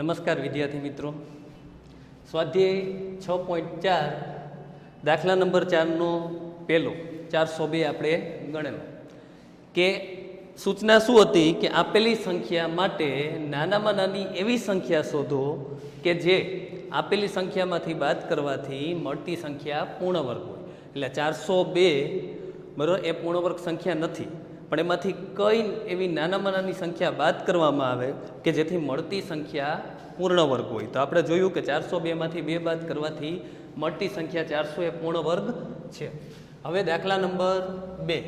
નમસ્કાર વિદ્યાર્થી મિત્રો, સ્વાધ્યાય 6.4 દાખલા નંબર 4નો પહેલો 402 આપણે ગણેલો કે સૂચના શું હતી કે આપેલી સંખ્યા માટે નાનામાં નાની એવી સંખ્યા શોધો કે જે આપેલી સંખ્યામાંથી બાદ કરવાથી મળતી સંખ્યા પૂર્ણ વર્ગ હોય. એટલે 402 બરાબર એ પૂર્ણ વર્ગ સંખ્યા નથી, પણ એમાંથી કઈ એવી નાનામાં નાની સંખ્યા બાદ કરવામાં આવે કે જેથી મળતી સંખ્યા પૂર્ણ વર્ગ હોય. તો આપણે જોયું કે 402 માંથી 2 બાદ કરવાથી મળતી સંખ્યા 400 એ પૂર્ણ વર્ગ છે. હવે દાખલા નંબર 2,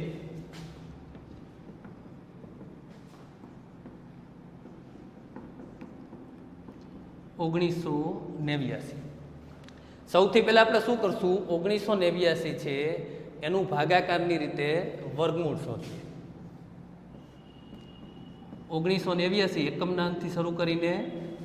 સૌથી પહેલા આપણે શું કરશું, 1989 છે એનું ભાગાકારની રીતે વર્ગમૂળ શોધીએ. 1989 એકમના અંકથી શરૂ કરીને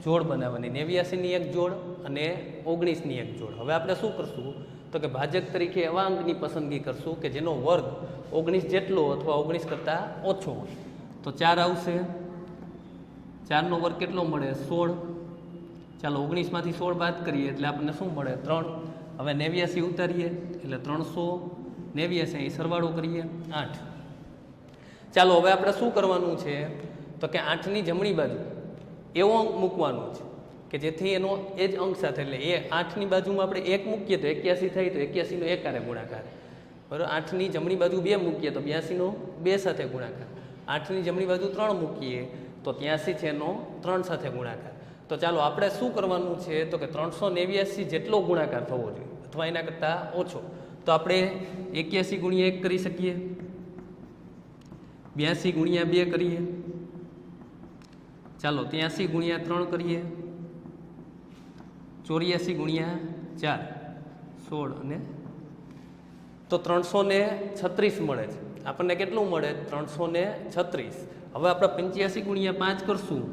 જોડ બનાવવાની, 89 ની એક જોડ અને 19 ની એક જોડ. હવે આપણે શું કરશું તો કે ભાજક તરીકે એવા અંકની પસંદગી કરશું કે જેનો વર્ગ 19 જેટલો અથવા 19 કરતાં ઓછો હોય. તો 4 આવશે, 4નો વર્ગ કેટલો મળે 16. ચાલો 19 માંથી 16 બાદ કરીએ એટલે આપણને શું મળે 3. હવે 89 ઉતારીએ એટલે 389, અહીં સરવાળો કરીએ 8. ચાલો હવે આપણે શું કરવાનું છે તો કે 8ની જમણી બાજુ એવો અંક મૂકવાનો છે કે જેથી એનો એ જ અંક સાથે, એટલે એ 8ની બાજુમાં આપણે 1 મૂકીએ તો 81 થાય, તો 81 નો 1 હારે ગુણાકાર. બરાબર, 8ની જમણી બાજુ 2 મૂકીએ તો 82 નો 2 સાથે ગુણાકાર. 8ની જમણી બાજુ 3 મૂકીએ તો 83 છે એનો 3 સાથે ગુણાકાર. તો ચાલો આપણે શું કરવાનું છે તો કે 389 જેટલો ગુણાકાર થવો જોઈએ અથવા એના કરતાં ઓછો. તો આપણે 81 ગુણ્યા 1 કરી શકીએ, 82 ગુણ્યા 2 કરીએ, ચાલો 83 ગુણ્યા 3 કરીએ, 84 ગુણ્યા 4 16 અને તો 336 મળે છે આપણને. કેટલું મળે 336. હવે આપણે 85 ગુણ્યા 5 કરશું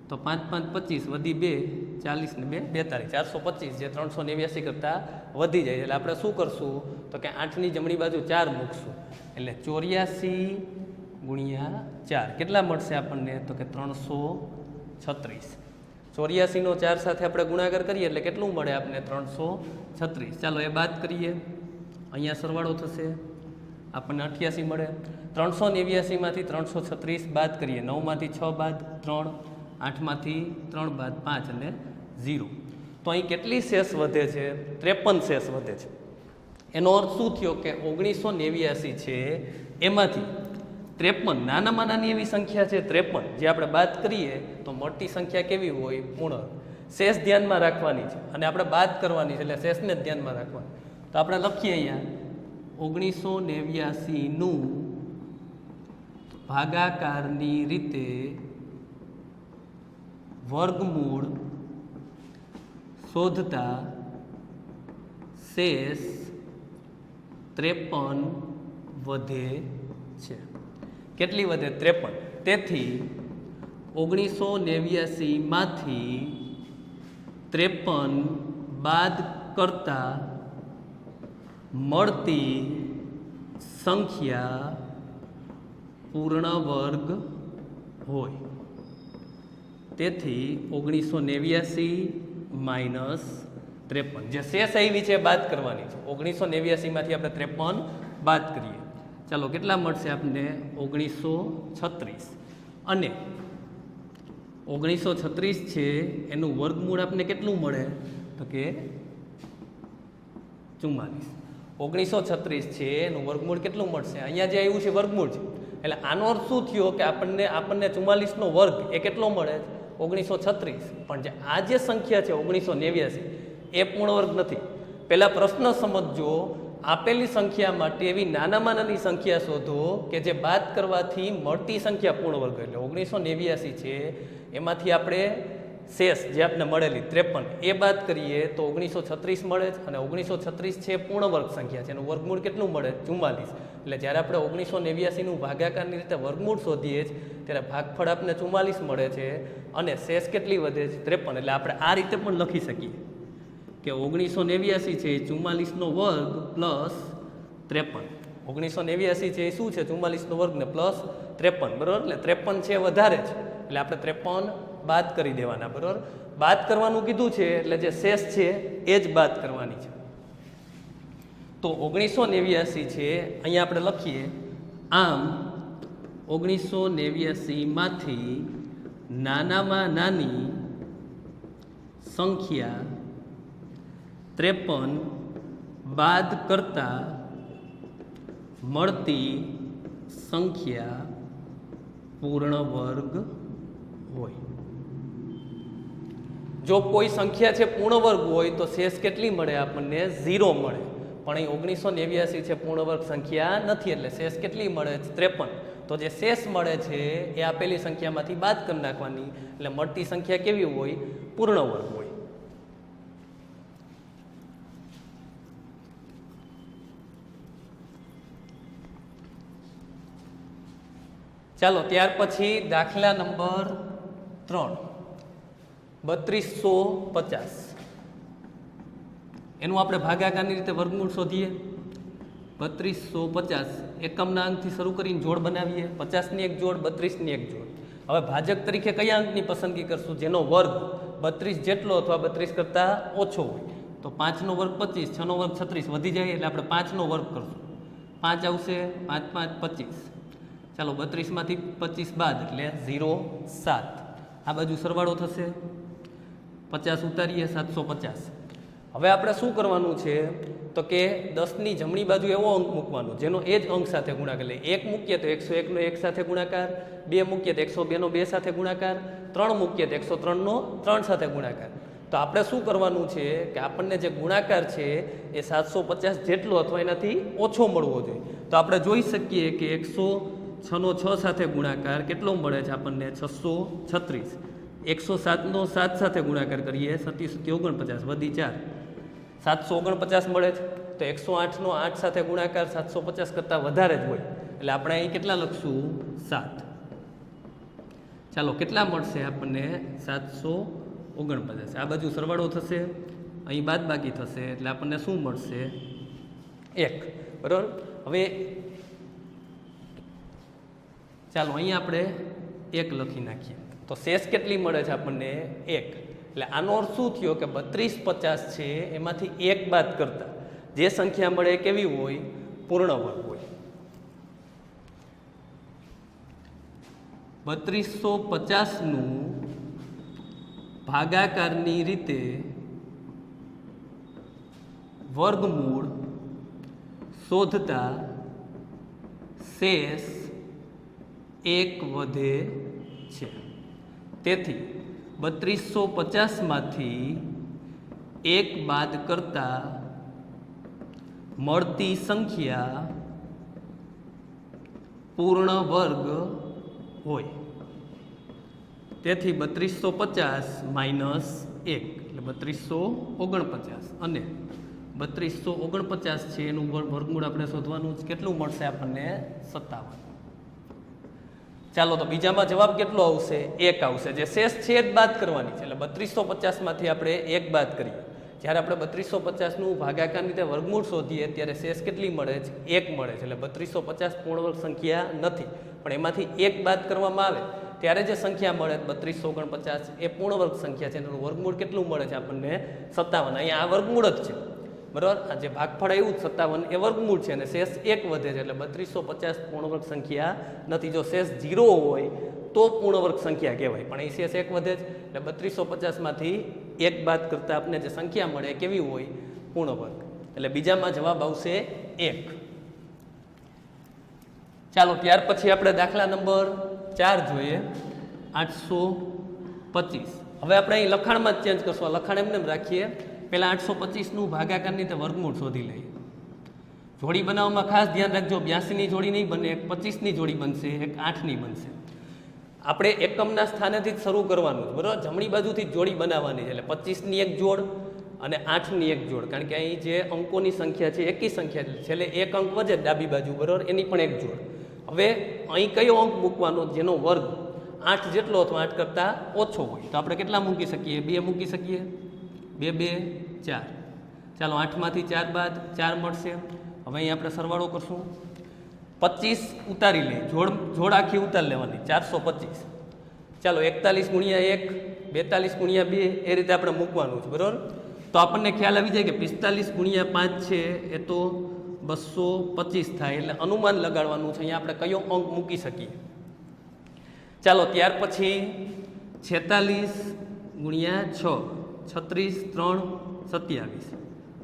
તો 5 5 25 વધી 2 40 ને 2 42, 425 જે 389 કરતાં વધી જાય. એટલે આપણે શું કરશું તો કે 8ની જમણી બાજુ 4 મૂકશું એટલે 84 ગુણ્યા 4 કેટલા મળશે આપણને તો કે 336. 84 નો 4 સાથે આપણે ગુણાકાર કરીએ એટલે કેટલું મળે આપણને 336. ચાલો એ બાદ કરીએ, અહીંયા સરવાળો થશે આપણને 88 મળે. 389 માંથી 336 બાદ કરીએ, 9 માંથી 6 બાદ 3, 8 માંથી 3 બાદ 5 અને 0. તો અહીં કેટલી શેષ વધે છે 53 શેષ વધે છે. એનો અર્થ શું થયો કે 1989 છે એમાંથી 53 નાનામાં નાની એવી સંખ્યા છે 53 જે આપણે બાદ કરીએ તો મોટી સંખ્યા કેવી હોય પૂર્ણ. શેષ ધ્યાનમાં રાખવાની છે અને આપણે બાદ કરવાની છે એટલે શેષને જ ધ્યાનમાં રાખવાની. તો આપણે લખીએ અહીંયા 1989 નું ભાગાકારની રીતે વર્ગમૂળ શોધતા શેષ 53 વધે છે. કેટલી વધે 53. તેથી 1989 માંથી 53 બાદ કરતા મળતી સંખ્યા પૂર્ણ વર્ગ હોય. તેથી 1989 માઇનસ 53 જે શેષ આવી છે બાદ કરવાની છે. 1989 માંથી આપણે 53 બાદ કરીએ, ચાલો કેટલા મળશે આપણને 1936. અને 1936 છે એનું વર્ગમૂળ આપણને કેટલું મળે તો કે 44. 1936 છે એનું વર્ગમૂળ કેટલું મળશે, અહીંયા જે આવ્યું છે વર્ગમૂળ છે એટલે આનો અર્થ શું થયો કે આપણને 44 નો વર્ગ એ કેટલો મળે 1936. પણ જે આ જે સંખ્યા છે 1989 એ પૂર્ણ વર્ગ નથી. પહેલા પ્રશ્ન સમજજો, આપેલી સંખ્યા માટે એવી નાનામાં નાની સંખ્યા શોધો કે જે બાદ કરવાથી મળતી સંખ્યા પૂર્ણ વર્ગ. એટલે 1989 છે એમાંથી આપણે શેષ જે આપણે મળેલી 53 એ બાદ કરીએ તો 1936 મળે છે અને 1936 છે પૂર્ણ વર્ગ સંખ્યા છે, એનું વર્ગમૂળ કેટલું મળે 44. એટલે જ્યારે આપણે 1989 નું ભાગાકારની રીતે વર્ગમૂળ શોધીએ છીએ ત્યારે ભાગફળ આપણને 44 મળે છે અને શેષ કેટલી વધે છે 53. એટલે આપણે આ રીતે પણ લખી શકીએ કે 1989 છે 44 નો વર્ગ પ્લસ 53. 1989 છે એ શું છે 44 નો વર્ગ ને પ્લસ 53, બરાબર. એટલે 53 છે વધારે છે એટલે આપણે 53 બાદ કરી દેવાના, બરાબર. બાદ કરવાનું કીધું છે એટલે જે શેષ છે એ જ બાદ કરવાની છે. તો 1989 છે, અહીંયા આપણે લખીએ. આમ 1989 માંથી નાનામાં નાની સંખ્યા 53 બાદ કરતા મળતી સંખ્યા પૂર્ણ વર્ગ હોય. જો કોઈ સંખ્યા છે પૂર્ણ વર્ગ હોય તો શેષ કેટલી મળે આપણને? 0 મળે. પણ અહીં 1989 છે પૂર્ણ વર્ગ સંખ્યા નથી, એટલે શેષ કેટલી મળે? 53. તો જે શેષ મળે છે એ આપેલી સંખ્યામાંથી બાદ કરી નાખવાની, એટલે મળતી સંખ્યા કેવી હોય? પૂર્ણ વર્ગ હોય. ચાલો ત્યાર પછી દાખલા નંબર 3, 3250. એનું આપણે ભાગાકારની રીતે વર્ગમૂળ શોધીએ. 3250 એકમના અંકથી શરૂ કરીને જોડ બનાવીએ. 50ની એક જોડ, 32ની એક જોડ. હવે ભાજક તરીકે કયા અંકની પસંદગી કરશું? જેનો વર્ગ 32 જેટલો અથવા 32 કરતાં ઓછો હોય. તો 5નો વર્ગ 25, 6નો વર્ગ 36 વધી જાય એટલે આપણે 5નો વર્ગ કરશું. 5 આવશે, 5 5 25. ચાલો 32માંથી 25 બાદ એટલે 0 7. આ બાજુ સરવાળો થશે, 50 ઉતારીએ 750. હવે આપણે શું કરવાનું છે તો કે 10ની જમણી બાજુ એવો અંક મૂકવાનો જેનો એ જ અંક સાથે ગુણાકાર. એટલે 1 મૂકીએ તો 101નો 1 સાથે ગુણાકાર, 2 મૂકીએ તો 102નો 2 સાથે ગુણાકાર, 3 મૂકીએ તો 103નો 3 સાથે ગુણાકાર. તો આપણે શું કરવાનું છે કે આપણને જે ગુણાકાર છે એ 750 જેટલો અથવા એનાથી ઓછો મળવો જોઈએ. તો આપણે જોઈ શકીએ કે 106નો 6 સાથે ગુણાકાર કેટલો મળે છે આપણને? 636. 107નો 7 સાથે ગુણાકાર કરીએ, 37 49 વધી 4, 749 મળે છે. તો 108નો 8 સાથે ગુણાકાર 750 કરતાં વધારે જ હોય, એટલે આપણે અહીં કેટલા લખશું? 7. ચાલો કેટલા મળશે આપણને? 749. આ બાજુ સરવાળો થશે, અહીં બાદબાકી થશે, એટલે આપણને શું મળશે? 1. બરાબર. હવે ચાલો અહીંયા આપણે 1 લખી નાખીએ. તો શેષ કેટલી મળે છે આપણને? 1. એટલે આનો અર્થ શું થયો કે 3250 છે એમાંથી 1 બાદ કરતા જે સંખ્યા મળે એ કેવી હોય? પૂર્ણ વર્ગ હોય. 3250નું ભાગાકારની રીતે વર્ગમૂળ શોધતા શેષ 1 વધે છે. તેથી 3250માંથી 1 બાદ કરતા મળતી સંખ્યા પૂર્ણ વર્ગ હોય. તેથી 3250 માઇનસ 1 એટલે 3249, અને 3249 છે એનું વર્ગમૂળ આપણે શોધવાનું. કેટલું મળશે આપણને? 57. ચાલો તો બીજામાં જવાબ કેટલો આવશે? 1 આવશે. જે શેષ છે એ જ બાદ કરવાની છે, એટલે 3250માંથી આપણે 1 બાદ કરીએ. જ્યારે આપણે 3250નું ભાગાકારની રીતે વર્ગમૂળ શોધીએ ત્યારે શેષ કેટલી મળે છે? 1 મળે છે. એટલે 3250 પૂર્ણ વર્ગ સંખ્યા નથી, પણ એમાંથી 1 બાદ કરવામાં આવે ત્યારે જે સંખ્યા મળે 3249 એ પૂર્ણ વર્ગ સંખ્યા છે. એનું વર્ગમૂળ કેટલું મળે છે આપણને? 57. અહીંયા આ વર્ગમૂળ જ છે, બરાબર. આ જે ભાગફળ આવ્યું 57 એ વર્ગમૂળ છે અને શેષ 1 વધે છે, એટલે 3250 પૂર્ણ વર્ગ સંખ્યા નથી. જો શેષ 0 હોય તો પૂર્ણ વર્ગ સંખ્યા કહેવાય, પણ એ શેષ 1 વધે છે, એટલે 3250માંથી 1 બાદ કરતાં આપણે જે સંખ્યા મળે એ કેવી હોય? પૂર્ણ વર્ગ. એટલે બીજામાં જવાબ આવશે 1. ચાલો ત્યાર પછી આપણે દાખલા નંબર 4 જોઈએ. 825. હવે આપણે અહીં લખાણમાં જ ચેન્જ કરશું. લખાણ એમને રાખીએ. પહેલાં 825નું ભાગાકારની રીતે વર્ગમૂળ શોધી લઈએ. જોડી બનાવવામાં ખાસ ધ્યાન રાખજો, 82ની જોડી નહીં બને, એક 25ની જોડી બનશે, એક 8ની બનશે. આપણે એકમના સ્થાનેથી જ શરૂ કરવાનું, બરાબર. જમણી બાજુથી જ જોડી બનાવવાની છે, એટલે 25ની એક જોડ અને 8ની એક જોડ, કારણ કે અહીં જે અંકોની સંખ્યા છે એકી સંખ્યા છે, છેલ્લે એક અંક વધે ડાબી બાજુ, બરાબર, એની પણ એક જોડ. હવે અહીં કયો અંક મૂકવાનો જેનો વર્ગ 8 જેટલો અથવા 8 કરતાં ઓછો હોય? તો આપણે કેટલા મૂકી શકીએ? 2 મૂકી શકીએ. 2 2 4. ચાલો 8માંથી 4 બાદ 4 મળશે. હવે અહીં આપણે સરવાળો કરશું. 25 ઉતારી લઈએ, જોડ આખી ઉતારી લેવાની, 425. ચાલો 41 ગુણ્યા 1, 42 ગુણ્યા 2 એ રીતે આપણે મૂકવાનું છે, બરાબર. તો આપણને ખ્યાલ આવી જાય કે 45 ગુણ્યા 5 છે એ તો 225 થાય. એટલે અનુમાન લગાડવાનું છે અહીંયા આપણે કયો અંક મૂકી શકીએ. ચાલો ત્યાર પછી 46 ગુણ્યા 6, 36, 3, 27.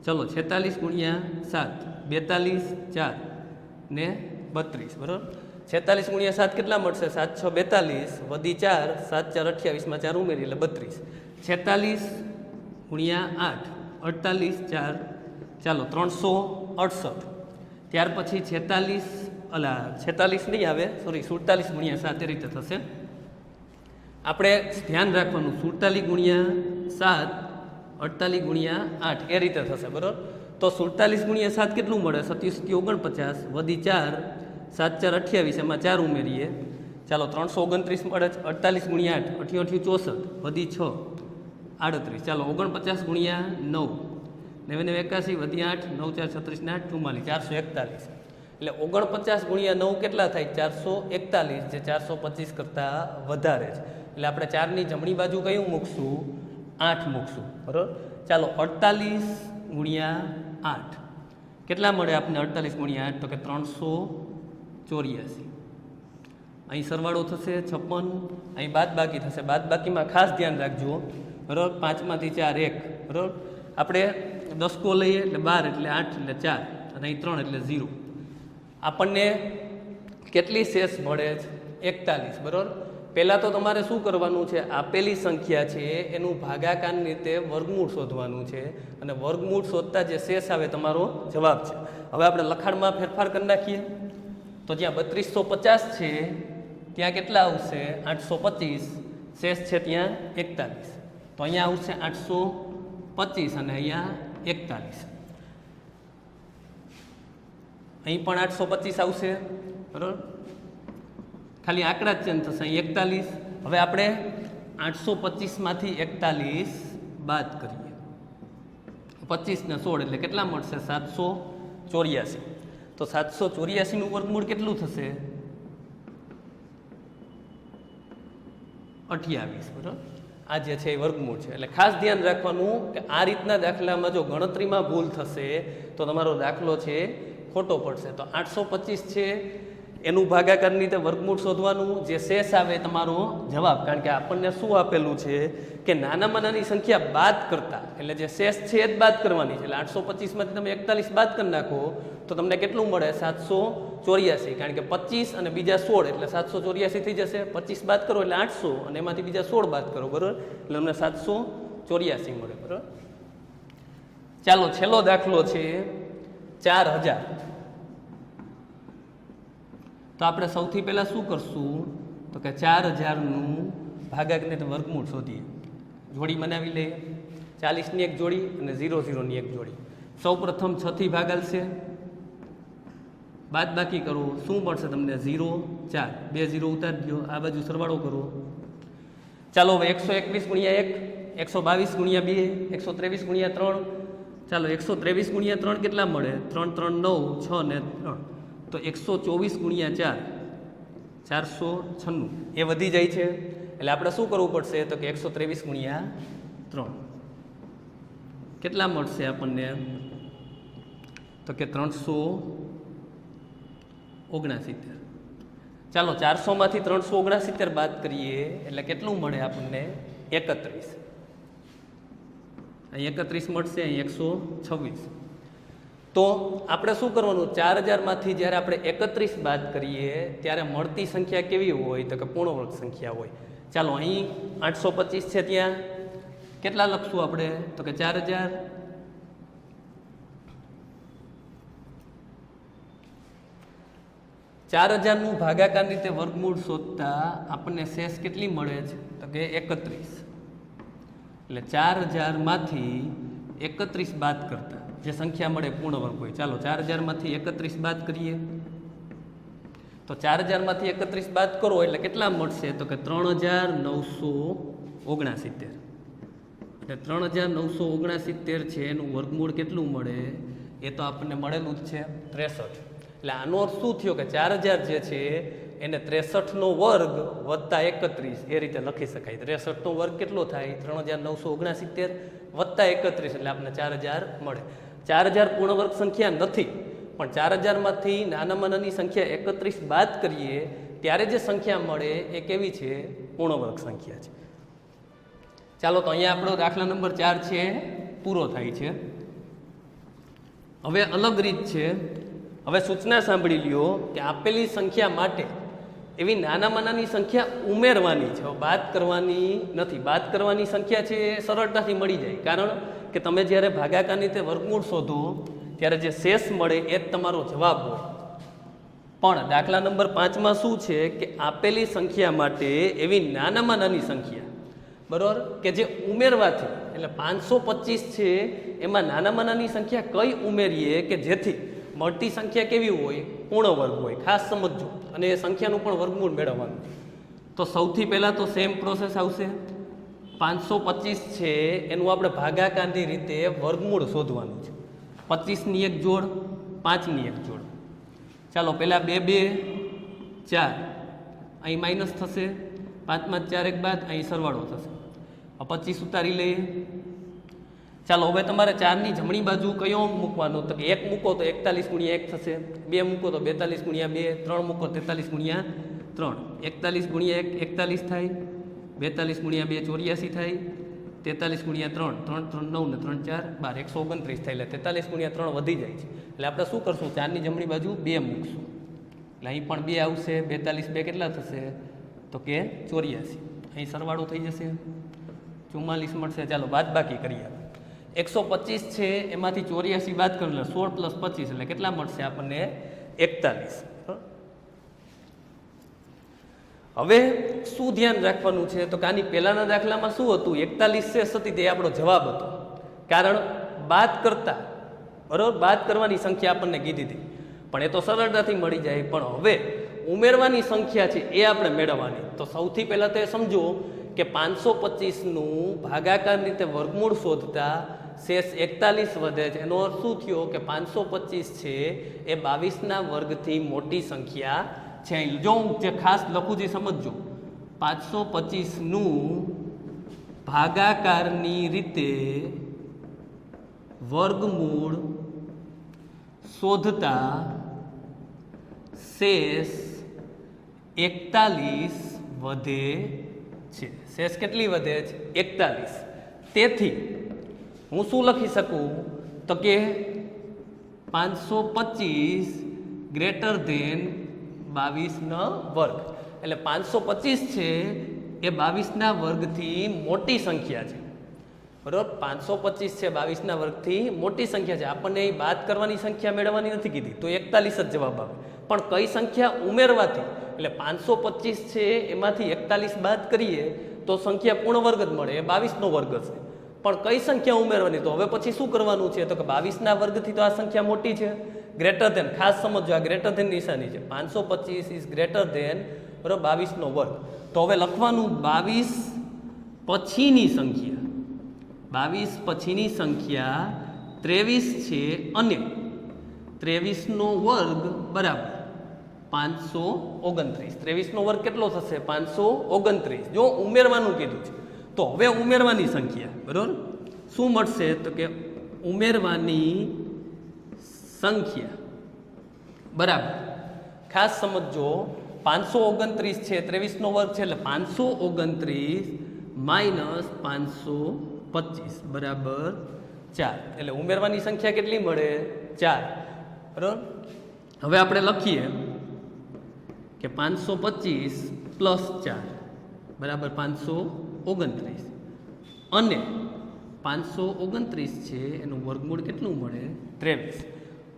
ચલો 46 ગુણ્યા 7, 42, 4 ને 32, બરાબર. 46 ગુણ્યા 7 કેટલા મળશે? 7 6 42 વધી 4, 7 4 28 માં 4 ઉમેરી એટલે 32. 46 ગુણ્યા 8, 48, 4, ચાલો 368. ત્યાર પછી 46 નહીં આવે, સોરી 47 ગુણ્યા 7 એ રીતે થશે. આપણે ધ્યાન રાખવાનું 47 ગુણ્યા 7, 48 ગુણ્યા 8 એ રીતે થશે, બરાબર. તો 47 ગુણ્યા 7 કેટલું મળે? 27 49 વધી 4, 7 4 28 એમાં 4 ઉમેરીએ, ચાલો 329 મળે છે. 48 ગુણ્યા 8, 88 64 વધી 6, 38, ચાલો 49 ગુણ્યા 9, 99 81 વધી 8, 9 4 36 ને 8 44, 441. એટલે 49 ગુણ્યા 9 કેટલા થાય? 441, જે 425 કરતાં વધારે છે. એટલે આપણે 4ની જમણી બાજુ કયું મૂકશું? 8 મૂકશું, બરાબર. ચાલો 48 ગુણ્યા 8 કેટલા મળે આપણે? 48 ગુણ્યા 8 તો કે 384. અહીં સરવાળો થશે 56, અહીં બાદ બાકી થશે. બાદ બાકીમાં ખાસ ધ્યાન રાખજો, બરાબર. 5 માંથી 4 1, બરાબર. આપણે દસકો લઈએ એટલે 12 એટલે 8 એટલે 4 અને અહીં 3 એટલે 0. આપણને કેટલી શેષ મળે છે? 41, બરાબર. પહેલાં તો તમારે શું કરવાનું છે? આપેલી સંખ્યા છે એનું ભાગાકારની રીતે વર્ગમૂળ શોધવાનું છે અને વર્ગમૂળ શોધતા જે શેષ આવે તમારો જવાબ છે. હવે આપણે લખાણમાં ફેરફાર કરી નાખીએ. તો જ્યાં 3250 છે ત્યાં કેટલા આવશે? 825. શેષ છે ત્યાં 41. તો અહીંયા આવશે 825 અને અહીંયા 41. અહીં પણ 825 આવશે, બરાબર. ખાલી આંકડા જ ચેન્જ થશે. અહીં 41. હવે આપણે 825માંથી 41 બાદ કરીએ. 25 ને 16 એટલે કેટલા મળશે? 784. તો 784 નું વર્ગમૂળ કેટલું થશે? 28, બરાબર. આ જે છે એ વર્ગમૂળ છે. એટલે ખાસ ધ્યાન રાખવાનું કે આ રીતના દાખલામાં જો ગણતરીમાં ભૂલ થશે તો તમારો દાખલો છે ખોટો પડશે. તો 825 છે એનું ભાગાકારની રીતે વર્ગમૂળ શોધવાનું, જે શેષ આવે તમારો જવાબ. કારણ કે આપણને શું આપેલું છે કે નાનામાં નાની સંખ્યા બાદ કરતા, એટલે જે શેષ છે એ જ બાદ કરવાની છે. એટલે 825માંથી તમે 41 બાદ કરી નાખો તો તમને કેટલું મળે? 784. કારણ કે 25 અને બીજા 16 એટલે 784 થઈ જશે. 25 બાદ કરો એટલે 800 અને એમાંથી બીજા 16 બાદ કરો, બરાબર. એટલે તમને 784 મળે, બરાબર. ચાલો છેલ્લો દાખલો છે 4000. તો આપણે સૌથી પહેલાં શું કરશું? તો કે 4000નું ભાગાકારની રીતે વર્ગમૂળ શોધીએ. જોડી બનાવી લઈએ. 40ની એક જોડી અને 00ની એક જોડી. સૌ પ્રથમ 6 થી ભાગાલશે, બાદ બાકી કરો. શું મળશે તમને? 0 4, 2 0 ઉતારી દો, આ બાજુ સરવાળો કરો. ચાલો હવે 121 ગુણ્યા 1, 122 ગુણ્યા 2, 123 ગુણ્યા 3. ચાલો 123 ગુણ્યા 3 કેટલા મળે? 3 3 9, 6 ને 3. તો 124 ગુણ્યા 4, 496. એ વધી જાય છે. એટલે આપણે શું કરવું પડશે? તો કે 123 ગુણ્યા 3 કેટલા મળશે આપણને? તો કે 369. ચાલો 400માંથી 369 બાદ કરીએ એટલે કેટલું મળે આપણને? 31. અહીં 31 મળશે, અહીં 126. તો આપણે શું કરવાનું? 4000માંથી જ્યારે આપણે 31 બાદ કરીએ ત્યારે મળતી સંખ્યા કેવી હોય? તો કે પૂર્ણ વર્ગ સંખ્યા હોય. ચાલો અહીં 825 છે, ત્યાં કેટલા લખશું આપણે? તો કે 4000. નું ભાગાકારની રીતે વર્ગમૂળ શોધતા આપણને શેષ કેટલી મળે છે? તો કે 31. એટલે 4000માંથી 31 બાદ કરતા જે સંખ્યા મળે પૂર્ણ વર્ગ હોય. ચાલો 4000માંથી 31 બાદ કરીએ. તો 4000માંથી 31 બાદ કરો એટલે કેટલા મળશે? તો કે 3969. એટલે 3969 છે એનું વર્ગમૂળ કેટલું મળે? એ તો આપણને મળેલું જ છે 63. એટલે આનો અર્થ શું થયો? કે 4000 જે છે એને 63નો વર્ગ વત્તા 31 એ રીતે લખી શકાય. 63નો વર્ગ કેટલો થાય? 3969 વત્તા 31 એટલે આપણને 4000 મળે. 4000 પૂર્ણ વર્ગ સંખ્યા નથી, પણ 4000માંથી નાનામાં નાની સંખ્યા 31 બાદ કરીએ ત્યારે જે સંખ્યા મળે એ કેવી છે? પૂર્ણ વર્ગ સંખ્યા છે. ચાલો તો અહીંયા આપણો દાખલા નંબર 4 છે પૂરો થાય છે. હવે અલગ રીત છે. હવે સૂચના સાંભળી લ્યો કે આપેલી સંખ્યા માટે એવી નાનામાં નાની સંખ્યા ઉમેરવાની છે, બાદ કરવાની નથી. બાદ કરવાની સંખ્યા છે એ સરળતાથી મળી જાય, કારણ કે તમે જ્યારે ભાગાકારની તે વર્ગમૂળ શોધો ત્યારે જે શેષ મળે એ જ તમારો જવાબ હોય. પણ દાખલા નંબર 5માં શું છે કે આપેલી સંખ્યા માટે એવી નાનામાં નાની સંખ્યા, બરાબર, કે જે ઉમેરવાથી, એટલે 525 છે એમાં નાનામાં નાની સંખ્યા કઈ ઉમેરીએ કે જેથી મળતી સંખ્યા કેવી હોય? પૂર્ણ વર્ગ હોય. ખાસ સમજજો. અને એ સંખ્યાનું પણ વર્ગમૂળ મેળવવાનું. તો સૌથી પહેલાં તો સેમ પ્રોસેસ આવશે. 525 છે એનું આપણે ભાગાકારની રીતે વર્ગમૂળ શોધવાનું છે. 25ની એક જોડ, 5ની એક જોડ. ચાલો પહેલાં 2 2 4, અહીં માઇનસ થશે, 5માં 4 એક બાદ અહીં સરવાળો થશે. 25 ઉતારી લઈએ. ચાલો હવે તમારે 4ની જમણી બાજુ કયો મૂકવાનો? તો 1 મૂકો તો 41 ગુણ્યા 1 થશે, 2 મૂકો તો 42 ગુણ્યા 2, 3 મૂકો 43 ગુણ્યા 3. 41 ગુણ્યા 1 41 થાય, 42 ગુણ્યા 2 84 થાય, 43 ગુણ્યા 3 3 3 9 ને 3 4 12 129 થાય. એટલે 43 ગુણ્યા 3 વધી જાય છે. એટલે આપણે શું કરશું? 4ની જમણી બાજુ 2 મૂકશું, એટલે અહીં પણ 2 આવશે. 42 2 કેટલા થશે? તો કે 84. અહીં સરવાળો થઈ જશે, 44 મળશે. ચાલો બાદ બાકી કરીએ. 125 છે એમાંથી 84 બાદ કરી લે, 16 + 25 એટલે કેટલા મળશે આપણને? 41. હવે શું ધ્યાન રાખવાનું છે? તો કે આની પહેલાના દાખલામાં શું હતું? 41 શેષ હતી, તે આપણો જવાબ હતો. કારણ બાદ કરતા, બરાબર, બાદ કરવાની સંખ્યા આપણને કીધી હતી, પણ એ તો સરળતાથી મળી જાય. પણ હવે ઉમેરવાની સંખ્યા છે એ આપણે મેળવવાની. તો સૌથી પહેલાં તો એ સમજો કે 525નું ભાગાકાર રીતે વર્ગમૂળ શોધતા શેષ 41 વધે છે. એનો અર્થ શું થયો કે 525 છે એ 22ના વર્ગથી મોટી સંખ્યા છે. જો હું જે ખાસ લખું છું સમજજો. 525નું ભાગાકારની રીતે વર્ગમૂળ શોધતા શેષ 41 વધે છે. શેષ કેટલી વધે છે? 41. તેથી હું શું લખી શકું? તો કે 525 ગ્રેટર ધેન 22નો વર્ગ. એટલે 525 છે એ 22ના વર્ગથી મોટી સંખ્યા છે, બરાબર. 525 છે 22ના વર્ગથી મોટી સંખ્યા છે. આપણને અહીં બાદ કરવાની સંખ્યા મેળવવાની નથી કીધી, તો 41 જ જવાબ આવે. પણ કઈ સંખ્યા ઉમેરવાથી, એટલે 525 છે એમાંથી 41 બાદ કરીએ તો સંખ્યા પૂર્ણ વર્ગ જ મળે, એ 22નો વર્ગ હશે. પણ કઈ સંખ્યા ઉમેરવાની? તો હવે પછી શું કરવાનું છે? તો કે 22ના વર્ગથી તો આ સંખ્યા મોટી છે, ગ્રેટર ધેન. ખાસ સમજો, આ ગ્રેટર ધેન નિશાની છે. 525 ઇઝ ગ્રેટર ધેન, બરાબર, 22નો વર્ગ. તો હવે લખવાનું 22 પછીની સંખ્યા, 22 પછીની સંખ્યા 23 છે અને 23નો વર્ગ બરાબર 529. 23નો વર્ગ કેટલો થશે? 529. જો ઉમેરવાનું કીધું છે તો હવે ઉમેરવાની સંખ્યા, બરાબર, શું મળશે? તો કે ઉમેરવાની સંખ્યા બરાબર, ખાસ સમજો, 529 છે, 23નો વર્ગ છે, એટલે 529 માઇનસ 525 બરાબર 4. એટલે ઉમેરવાની સંખ્યા કેટલી મળે? 4. બરાબર. હવે આપણે લખીએ કે 525 પ્લસ 4 બરાબર 529 અને 529 છે એનું વર્ગમૂળ કેટલું મળે? 23.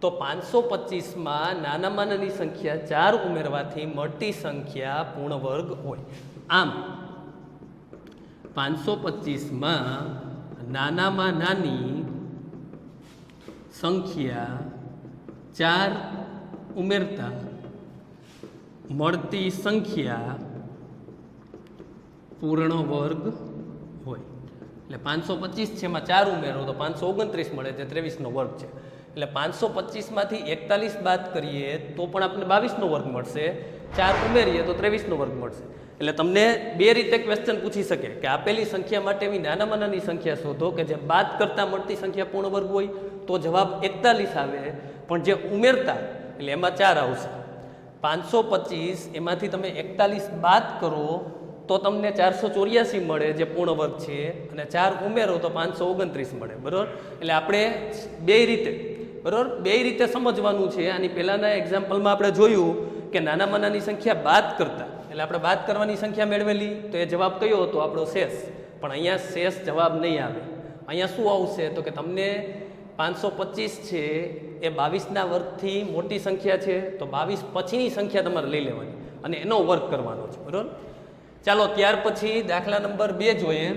તો 525માં નાનામાં નાની સંખ્યા 4 ઉમેરવાથી મળતી સંખ્યા પૂર્ણ વર્ગ હોય. આમ 525માં નાનામાં નાની સંખ્યા 4 ઉમેરતા મળતી સંખ્યા પૂર્ણ વર્ગ હોય. એટલે 525 છે એમાં 4 ઉમેરો તો 529 મળે, જે 23નો વર્ગ છે. એટલે 525માંથી 41 બાદ કરીએ તો પણ આપણે 22નો વર્ગ મળશે, 4 ઉમેરીએ તો 23નો વર્ગ મળશે. એટલે તમને બે રીતે ક્વેશ્ચન પૂછી શકે કે આપેલી સંખ્યા માટે એવી નાનામાં નાની સંખ્યા શોધો કે જે બાદ કરતાં મળતી સંખ્યા પૂર્ણ વર્ગ હોય તો જવાબ 41 આવે, પણ જે ઉમેરતા એટલે એમાં 4 આવશે. 525 એમાંથી તમે 41 બાદ કરો તો તમને 484 મળે જે પૂર્ણ વર્ગ છે, અને 4 ઉમેરો તો 529 મળે. બરાબર? એટલે આપણે બે રીતે બરાબર બે રીતે સમજવાનું છે. આની પહેલાંના એક્ઝામ્પલમાં આપણે જોયું કે નાનામાં નાની સંખ્યા બાદ કરતા એટલે આપણે બાદ કરવાની સંખ્યા મેળવેલી તો એ જવાબ કયો હતો આપણો શેષ, પણ અહીંયા શેષ જવાબ નહીં આવે. અહીંયા શું આવશે તો કે તમને 525 છે એ 22ના વર્ગથી મોટી સંખ્યા છે, તો 22 પછીની સંખ્યા તમારે લઈ લેવાની અને એનો વર્ગ કરવાનો છે. બરાબર? ચાલો ત્યાર પછી દાખલા નંબર 2 જોઈએ.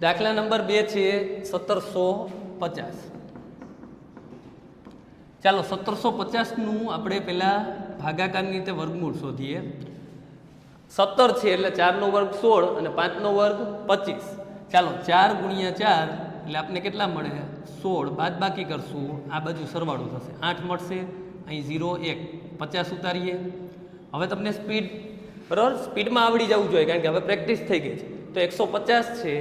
દાખલા નંબર 2 છે 1750. ચાલો 1750નું આપણે પહેલાં ભાગાકારની રીતે વર્ગમૂળ શોધીએ. 17 છે એટલે 4નો વર્ગ 16 અને 5નો વર્ગ 25. ચાલો 4 ગુણ્યા 4 એટલે આપણે કેટલા મળે 16, બાદ બાકી કરશું આ બાજુ સરવાળો થશે 8 મળશે, અહીં 0 1 50 ઉતારીએ. હવે તમને સ્પીડ બરાબર સ્પીડમાં આવડી જવું જોઈએ કારણ કે હવે પ્રેક્ટિસ થઈ ગઈ છે. તો 150 છે,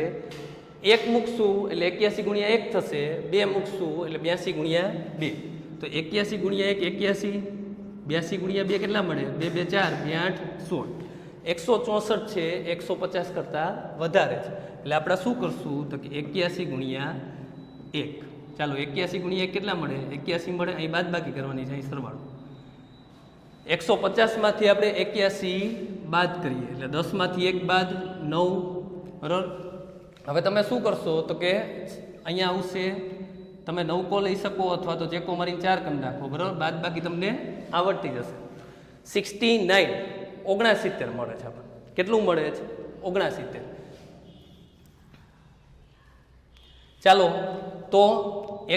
1 મૂકશું એટલે 81 ગુણ્યા 1 થશે, 2 મૂકશું એટલે 82 ગુણ્યા 2. તો 81 ગુણ્યા 1 81, 82 ગુણ્યા 2 કેટલા મળે 2 2 4 2 8 16. 164 છે 150 કરતાં વધારે છે એટલે આપણે શું કરશું તો કે 81 ગુણ્યા 1. ચાલો 81 ગુણ્યા 1 કેટલા મળે 81 મળે, અહીં બાદ બાકી કરવાની છે, અહીં સરવાળો. 150માંથી આપણે 81 બાદ કરીએ એટલે 10માંથી 1 બાદ 9. બરાબર? હવે તમે શું કરશો તો કે અહીંયા આવશે, તમે 9 કો લઈ શકો અથવા તો ચેકો મારીને 4 કરી નાખો. બરાબર? બાદ બાકી તમને આવડતી જશે. 69 69 મળે છે આપણને. કેટલું મળે છે 69. ચાલો તો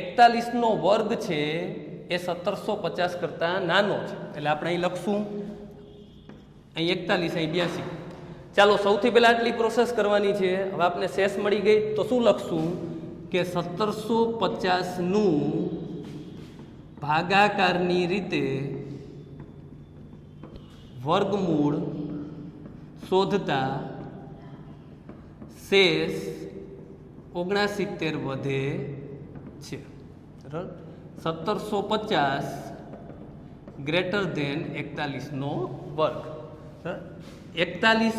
41નો વર્ગ છે એ 1750 કરતાં નાનો છે એટલે આપણે અહીં લખશું, અહીં 41 અહીં 82. ચાલો સૌથી પહેલાં આટલી પ્રોસેસ કરવાની છે. હવે આપણે શેષ મળી ગઈ તો શું લખશું કે 1750નું ભાગાકારની રીતે વર્ગમૂળ શોધતા શેષ 69 વધે છે. બરાબર? 1750 ગ્રેટર ધેન 41નો વર્ગ. 41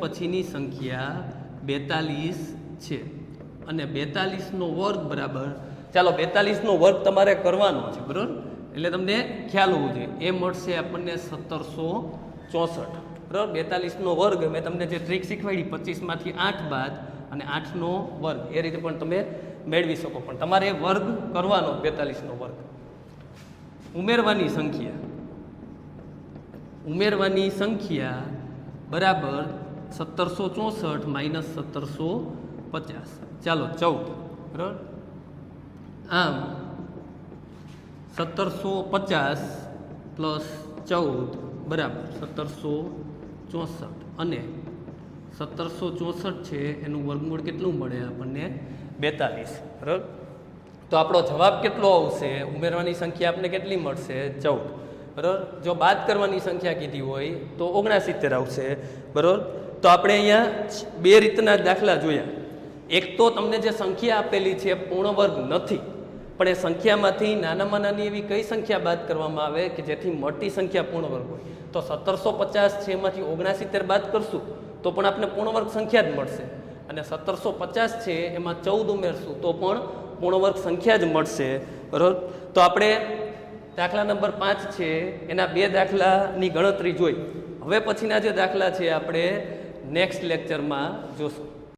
પછીની સંખ્યા 42 છે અને 42નો વર્ગ બરાબર, ચાલો 42નો વર્ગ તમારે કરવાનો છે. બરાબર? એટલે તમને ખ્યાલ હોવો જોઈએ. એ મળશે આપણને 1764. બરાબર? 42નો વર્ગ મેં તમને જે ટ્રીક શીખવાડી 25માંથી 8 બાદ અને 8નો વર્ગ એ રીતે પણ તમે મેળવી શકો, પણ તમારે એ વર્ગ કરવાનો 42નો વર્ગ. ઉમેરવાની સંખ્યા બરાબર 1764 માઇનસ 1750. ચાલો 14. બરાબર? આમ 1750 પ્લસ 14 બરાબર 1764 અને 1764 છે એનું વર્ગમૂળ કેટલું મળે આપણને 42. બરાબર? તો આપણો જવાબ કેટલો આવશે, ઉમેરવાની સંખ્યા આપણને કેટલી મળશે 14. બરાબર? જો બાદ કરવાની સંખ્યા કીધી હોય તો 69 આવશે. બરાબર? તો આપણે અહીંયા બે રીતના દાખલા જોયા. એક તો તમને જે સંખ્યા આપેલી છે પૂર્ણ વર્ગ નથી, પણ એ સંખ્યામાંથી નાનામાં નાની એવી કઈ સંખ્યા બાદ કરવામાં આવે કે જેથી મોટી સંખ્યા પૂર્ણ વર્ગ હોય. તો 1750 છે એમાંથી 69 બાદ કરશું તો પણ આપણે પૂર્ણ વર્ગ સંખ્યા જ મળશે, અને 1750 છે એમાં 14 ઉમેરશું તો પણ પૂર્ણ વર્ગ સંખ્યા જ મળશે. બરાબર? તો આપણે દાખલા નંબર 5 છે એના બે દાખલાની ગણતરી જોઈ. હવે પછીના જે દાખલા છે આપણે નેક્સ્ટ લેક્ચરમાં જોશું.